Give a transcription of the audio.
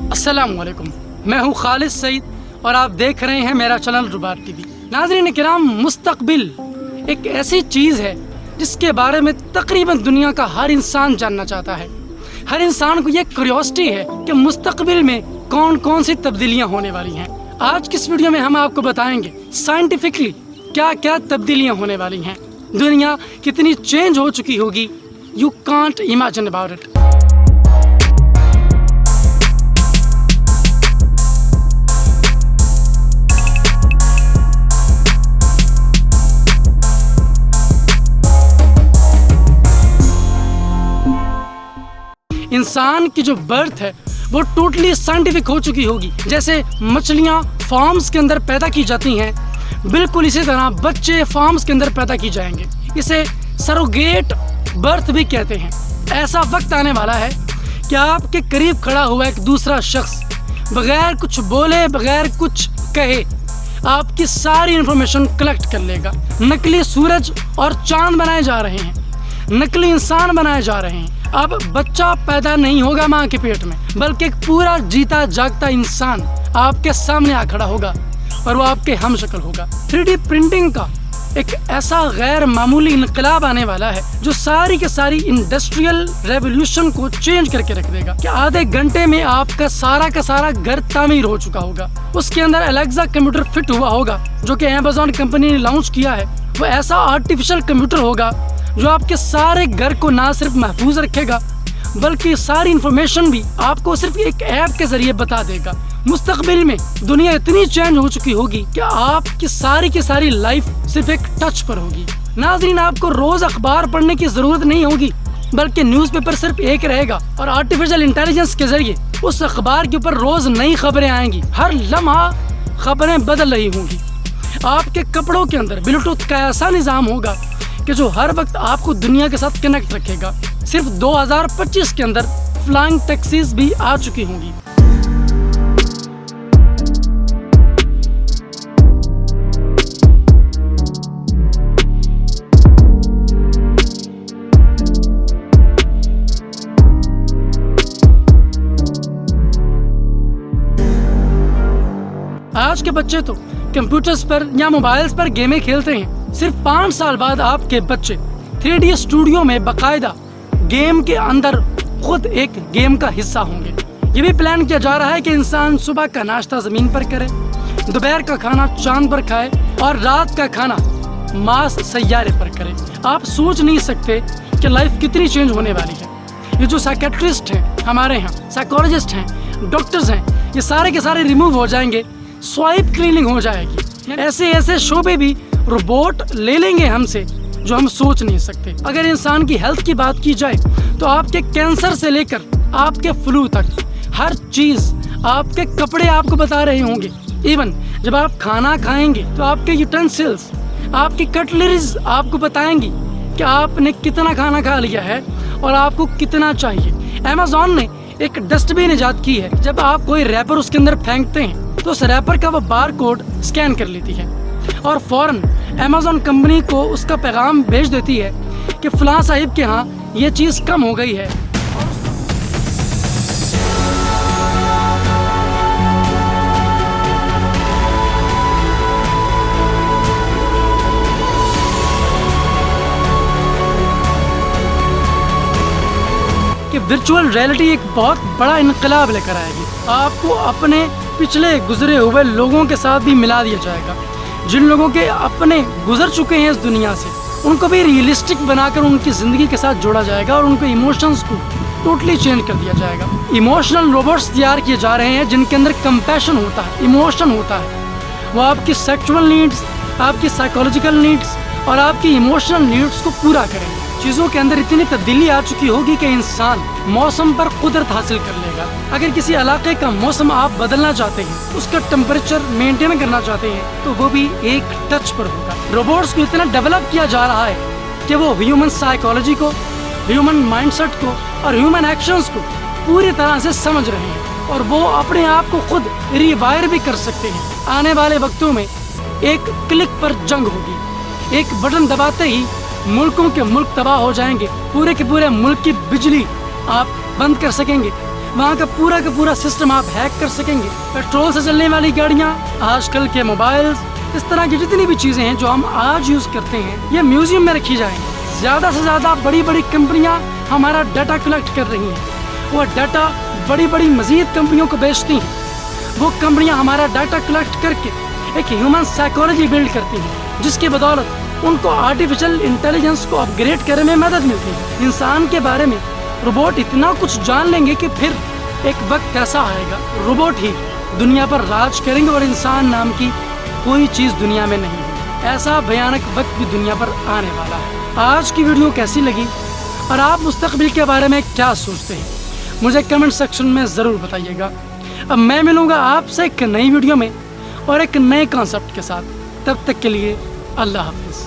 अस्सलाम वालेकुम, मैं हूँ खालिद सईद और आप देख रहे हैं मेरा चैनल रुबार टीवी। नाज़रीन किराम, मुस्तकबिल एक ऐसी चीज़ है जिसके बारे में तकरीबन दुनिया का हर इंसान जानना चाहता है। हर इंसान को ये क्यूरियोसिटी है कि मुस्तकबिल में कौन कौन सी तब्दीलियाँ होने वाली हैं। आज की इस वीडियो में हम आपको बताएंगे साइंटिफिकली क्या क्या तब्दीलियाँ होने वाली हैं, दुनिया कितनी चेंज हो चुकी होगी, you can't imagine about it. इंसान की जो बर्थ है वो टोटली साइंटिफिक हो चुकी होगी। जैसे मछलियाँ फार्म्स के अंदर पैदा की जाती हैं, बिल्कुल इसी तरह बच्चे फार्म्स के अंदर पैदा की जाएंगे। इसे सरोगेट बर्थ भी कहते हैं। ऐसा वक्त आने वाला है कि आपके करीब खड़ा हुआ एक दूसरा शख्स बगैर कुछ बोले, बगैर कुछ कहे, आपकी सारी इंफॉर्मेशन कलेक्ट कर लेगा। नकली सूरज और चांद बनाए जा रहे हैं, नकली इंसान बनाए जा रहे हैं। अब बच्चा पैदा नहीं होगा माँ के पेट में, बल्कि एक पूरा जीता जागता इंसान आपके सामने आ खड़ा होगा और वो आपके हम शक्ल होगा। 3D प्रिंटिंग का एक ऐसा गैर मामूली इनकलाब आने वाला है जो सारी के सारी इंडस्ट्रियल रेवोल्यूशन को चेंज करके रख देगा कि आधे घंटे में आपका सारा का सारा घर तामीर हो चुका होगा। उसके अंदर एलेक्सा कंप्यूटर फिट हुआ होगा जो कि अमेज़न कंपनी ने लॉन्च किया है। वो ऐसा आर्टिफिशियल कंप्यूटर होगा जो आपके सारे घर को ना सिर्फ महफूज रखेगा बल्कि सारी इंफॉर्मेशन भी आपको सिर्फ एक ऐप के जरिए बता देगा। मुस्तकबिल में दुनिया इतनी चेंज हो चुकी होगी कि आपकी सारी की सारी लाइफ सिर्फ एक टच पर होगी। नाज़रीन, आपको रोज अखबार पढ़ने की जरूरत नहीं होगी, बल्कि न्यूज़पेपर सिर्फ एक रहेगा और आर्टिफिशियल इंटेलिजेंस के जरिए उस अखबार के ऊपर रोज नई खबरें आएंगी। हर लम्हा खबरें बदल रही होंगी। आपके कपड़ों के अंदर ब्लूटूथ का ऐसा निज़ाम होगा कि जो हर वक्त आपको दुनिया के साथ कनेक्ट रखेगा। सिर्फ 2025 के अंदर फ्लाइंग टैक्सीज भी आ चुकी होंगी। आज के बच्चे तो कंप्यूटर्स पर या मोबाइल्स पर गेमें खेलते हैं। सिर्फ 5 साल बाद आपके बच्चे 3D स्टूडियो में बाकायदा गेम के अंदर खुद एक गेम का हिस्सा होंगे। ये भी प्लान किया जा रहा है कि इंसान सुबह का नाश्ता ज़मीन पर करे, दोपहर का खाना चांद पर खाए और रात का खाना मार्स सैयारे पर करे। आप सोच नहीं सकते कि लाइफ कितनी चेंज होने वाली है। ये जो साइकेट्रिस्ट हैं हमारे यहाँ, साइकोलॉजिस्ट हैं, डॉक्टर्स हैं, ये सारे के सारे रिमूव हो जाएंगे, स्वाइप क्लीनिंग हो जाएगी। ऐसे ऐसे शोबे भी रोबोट ले लेंगे हमसे जो हम सोच नहीं सकते। अगर इंसान की हेल्थ की बात की जाए तो आपके कैंसर से लेकर आपके फ्लू तक हर चीज़, आपके कपड़े आपको बता रहे होंगे। इवन जब आप खाना खाएंगे तो आपके यूटेंसिल्स, आपकी कटलरीज आपको बताएंगी कि आपने कितना खाना खा लिया है और आपको कितना चाहिए। अमेज़न ने एक डस्टबिन ईजाद की है। जब आप कोई रैपर उसके अंदर फेंकते हैं तो उस रैपर का वो बार कोड स्कैन कर लेती है और फौरन अमेज़न कंपनी को उसका पैगाम भेज देती है कि फलां साहिब के यहाँ ये चीज़ कम हो गई है। कि वर्चुअल रियलिटी एक बहुत बड़ा इनकलाब लेकर आएगी। आपको अपने पिछले गुजरे हुए लोगों के साथ भी मिला दिया जाएगा। जिन लोगों के अपने गुजर चुके हैं इस दुनिया से, उनको भी रियलिस्टिक बनाकर उनकी ज़िंदगी के साथ जोड़ा जाएगा और उनको इमोशंस को टोटली चेंज कर दिया जाएगा। इमोशनल रोबोट्स तैयार किए जा रहे हैं जिनके अंदर कंपैशन होता है, इमोशन होता है। वो आपकी सेक्सुअल नीड्स, आपकी साइकोलॉजिकल नीड्स और आपकी इमोशनल नीड्स को पूरा करेंगे। चीज़ों के अंदर इतनी तब्दीली आ चुकी होगी कि इंसान मौसम पर कुदरत हासिल कर लेगा। अगर किसी इलाके का मौसम आप बदलना चाहते हैं, उसका टेम्परेचर मेंटेन करना चाहते हैं, तो वो भी एक टच पर होगा। रोबोट्स को इतना डेवलप किया जा रहा है कि वो ह्यूमन साइकोलॉजी को, ह्यूमन माइंडसेट को और ह्यूमन एक्शंस को पूरी तरह से समझ रहे हैं और वो अपने आप को खुद रिवायर भी कर सकते हैं। आने वाले वक्तों में एक क्लिक पर जंग होगी। एक बटन दबाते ही मुल्कों के मुल्क तबाह हो जाएंगे। पूरे के पूरे मुल्क की बिजली आप बंद कर सकेंगे। वहाँ का पूरा सिस्टम आप हैक कर सकेंगे। पेट्रोल से चलने वाली गाड़ियाँ, आजकल के मोबाइल्स, इस तरह की जितनी भी चीज़ें हैं जो हम आज यूज़ करते हैं, ये म्यूजियम में रखी जाएंगी। ज़्यादा से ज़्यादा बड़ी बड़ी कंपनियाँ हमारा डाटा कलेक्ट कर रही हैं। वो डाटा बड़ी बड़ी मज़ीद कंपनियों को बेचती हैं। वो कंपनियाँ हमारा डाटा कलेक्ट करके एक ह्यूमन साइकोलॉजी बिल्ड करती हैं, जिसकी बदौलत उनको आर्टिफिशियल इंटेलिजेंस को अपग्रेड करने में मदद मिलती है। इंसान के बारे में रोबोट इतना कुछ जान लेंगे कि फिर एक वक्त ऐसा आएगा, रोबोट ही दुनिया पर राज करेंगे और इंसान नाम की कोई चीज़ दुनिया में नहीं है। ऐसा भयानक वक्त भी दुनिया पर आने वाला है। आज की वीडियो कैसी लगी और आप मुस्तकबिल के बारे में क्या सोचते हैं, मुझे कमेंट सेक्शन में ज़रूर बताइएगा। अब मैं मिलूँगा आपसे एक नई वीडियो में और एक नए कॉन्सेप्ट के साथ। तब तक के लिए अल्लाह हाफिज़।